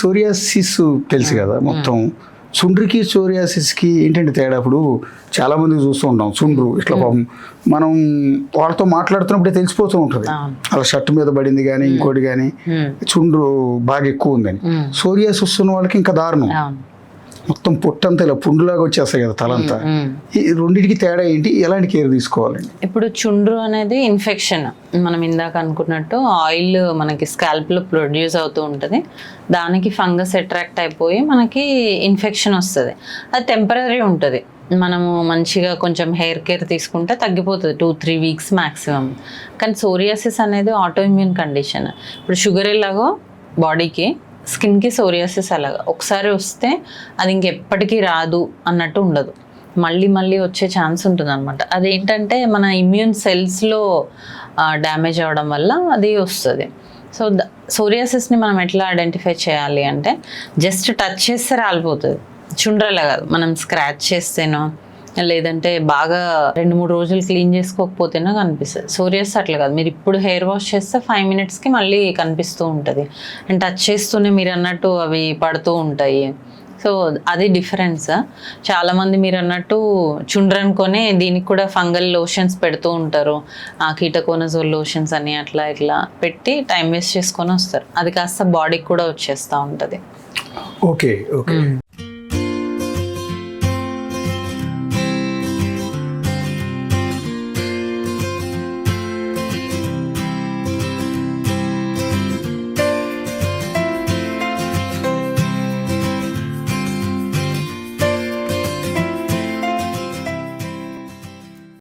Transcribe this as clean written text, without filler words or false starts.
Psoriasis తెలుసు కదా మొత్తం. చుండ్రుకి సోరియాసిస్కి ఏంటంటే తేడా? ఇప్పుడు చాలా మంది చూస్తూ ఉంటాం చుండ్రు ఇట్లా మనం వాళ్ళతో మాట్లాడుతున్నప్పుడే తెలిసిపోతూ ఉంటుంది అలా షర్ట్ మీద పడింది కానీ ఇంకోటి కానీ చుండ్రు బాగా ఎక్కువ ఉందని. సోరియాసిస్ ఉన్న వాళ్ళకి ఇంకా దారుణం, మొత్తం పొట్టంతా ఇలా పుండులాగా వచ్చేస్తాయి కదా తలంతా. ఈ రెండింటికి తేడా ఏంటి, ఎలాంటి కేర్ తీసుకోవాలండి? ఇప్పుడు చుండ్రు అనేది ఇన్ఫెక్షన్, మనం ఇందాక అనుకున్నట్టు ఆయిల్ మనకి స్కాల్ప్లో ప్రొడ్యూస్ అవుతూ ఉంటుంది, దానికి ఫంగస్ అట్రాక్ట్ అయిపోయి మనకి ఇన్ఫెక్షన్ వస్తుంది. అది టెంపరీ ఉంటుంది, మనము మంచిగా కొంచెం హెయిర్ కేర్ తీసుకుంటే తగ్గిపోతుంది 2-3 వీక్స్ మ్యాక్సిమం. కానీ సోరియాసిస్ అనేది ఆటో ఇమ్యూన్ కండిషన్. ఇప్పుడు షుగర్ ఎలాగో బాడీకి, స్కిన్కి సోరియాసిస్ అలాగా ఒకసారి వస్తే అది ఇంకెప్పటికీ రాదు అన్నట్టు ఉండదు, మళ్ళీ మళ్ళీ వచ్చే ఛాన్స్ ఉంటుంది అనమాట. అదేంటంటే మన ఇమ్యూన్ సెల్స్లో డ్యామేజ్ అవ్వడం వల్ల అది వస్తుంది. సో సోరియాసిస్ని మనం ఎట్లా ఐడెంటిఫై చేయాలి అంటే, జస్ట్ టచ్ చేస్తే రాలిపోతుంది, చుండ్రలా కాదు. మనం స్క్రాచ్ చేస్తేనో లేదంటే బాగా 2-3 రోజులు క్లీన్ చేసుకోకపోతేనో కనిపిస్తుంది. సోరియాసిస్ అట్లా కాదు, మీరు ఇప్పుడు హెయిర్ వాష్ చేస్తే 5 మినిట్స్కి మళ్ళీ కనిపిస్తూ ఉంటుంది, అండ్ టచ్ చేస్తూనే మీరు అన్నట్టు అవి పడుతూ ఉంటాయి. సో అది డిఫరెన్స్. చాలామంది మీరు అన్నట్టు చుండ్రనుకొని దీనికి కూడా ఫంగల్ లోషన్స్ పెడుతూ ఉంటారు, కీటకోనజోల్ లోషన్స్ అని అట్లా ఇట్లా పెట్టి టైం వేస్ట్ చేసుకొని వస్తారు, అది కాస్త బాడీకి కూడా వచ్చేస్తూ ఉంటుంది. Okay okay.